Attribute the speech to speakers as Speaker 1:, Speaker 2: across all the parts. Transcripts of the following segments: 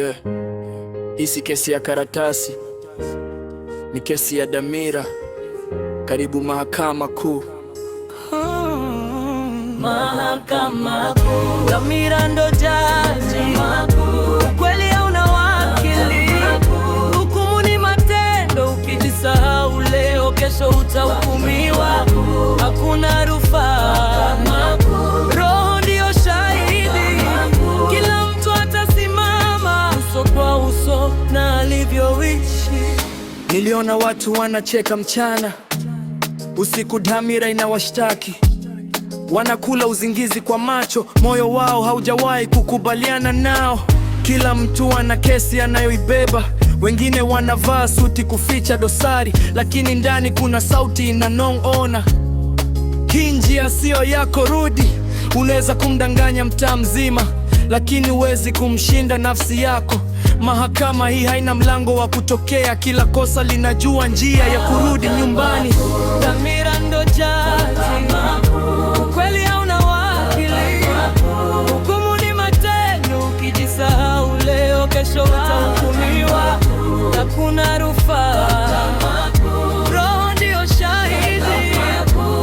Speaker 1: Yeah. Hii si kesi ya karatasi, ni kesi ya dhamira. Karibu Mahakama Kuu.
Speaker 2: Mahakama Kuu. Dhamira ndo jaji, ukweli hauna wakili. Hukumu ni matendo, ukijisahau leo kesho utahukumiwa. Hakuna rufaa, roho ndio shahidi. Kila mtu atasimama uso kwa uso na alivyoishi.
Speaker 1: Niliona watu wanacheka mchana, usiku dhamira inawashtaki. Wanakula uzingizi kwa macho, moyo wao haujawahi kukubaliana nao. Kila mtu ana kesi anayoibeba, wengine wanavaa suti kuficha dosari, lakini ndani kuna sauti inanong'ona. Hii njia sio yako, rudi. Unaweza kumdanganya mtaa mzima, lakini huwezi kumshinda nafsi yako. Mahakama hii haina mlango wa kutokea, kila kosa linajua njia ya kurudi nyumbani.
Speaker 2: Dhamira ndo jaji, ukweli hauna wakili. Hukumu ni matendo, ukijisahau leo kesho utahukumiwa. Hakuna rufaa, roho ndio shahidi.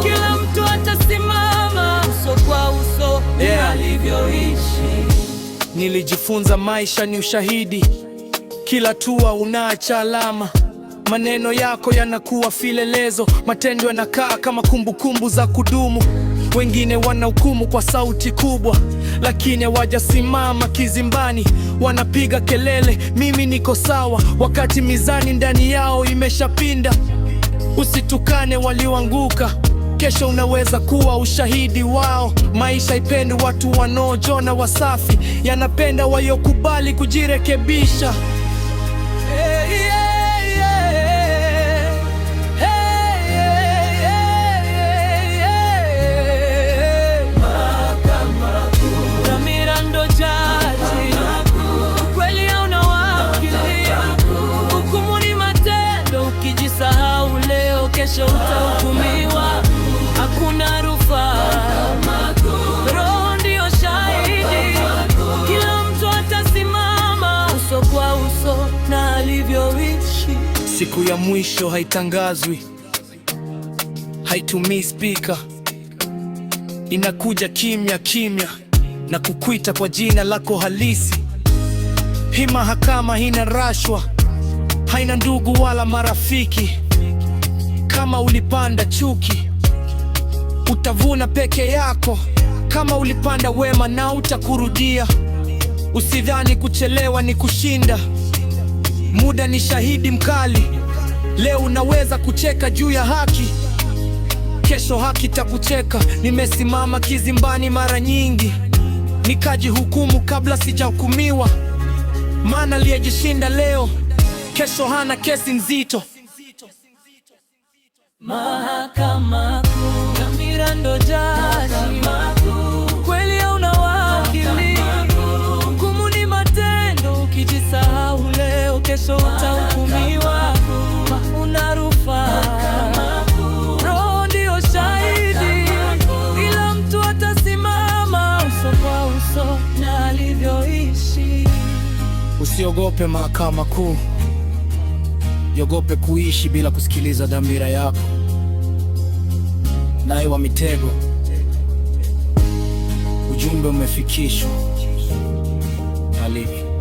Speaker 2: Kila mtu atasimama uso kwa uso na alivyoishi.
Speaker 1: Nilijifunza maisha ni ushahidi, kila hatua unaacha alama. Maneno yako yanakuwa vielelezo, matendo yanakaa kama kumbukumbu za kudumu. Wengine wanahukumu kwa sauti kubwa, lakini hawajasimama kizimbani. Wanapiga kelele, mimi niko sawa, wakati mizani ndani yao imeshapinda. Usitukane walioanguka, kesho unaweza kuwa ushahidi wao. Maisha haipendi watu wanaojiona wasafi, yanapenda waliokubali kujirekebisha.
Speaker 2: Dhamira ndo jaji, ukweli hauna wakili. Hukumu ni matendo, ukijisahau leo kesho utahukumiwa. Hakuna rufaa, roho ndio shahidi. Kila mtu atasimama uso kwa uso na alivyoishi.
Speaker 1: Siku ya mwisho haitangazwi, haitumii spika, inakuja kimya kimya na kukuita kwa jina lako halisi. Hii mahakama haina rashwa, haina ndugu wala marafiki. Kama ulipanda chuki, utavuna peke yako. Kama ulipanda wema, na utakurudia. Usidhani kuchelewa ni kushinda, muda ni shahidi mkali. Leo unaweza kucheka juu ya haki, kesho haki takucheka. Nimesimama kizimbani mara nyingi, nikajihukumu kabla sijahukumiwa. Maana aliyejishinda leo, kesho hana kesi nzito.
Speaker 2: Mahakama Kuu. Dhamira ndo jaji, ukweli hauna wakili. Hukumu ni matendo, ukijisahau leo kesho utahukumiwa. Hakuna rufaa, roho ndio shahidi. Kila mtu atasimama uso kwa uso na alivyoishi.
Speaker 1: Usiogope Mahakama Kuu, yogope kuishi bila kusikiliza dhamira yako. Naye wa mitego, ujumbe umefikishwa. Alivyo.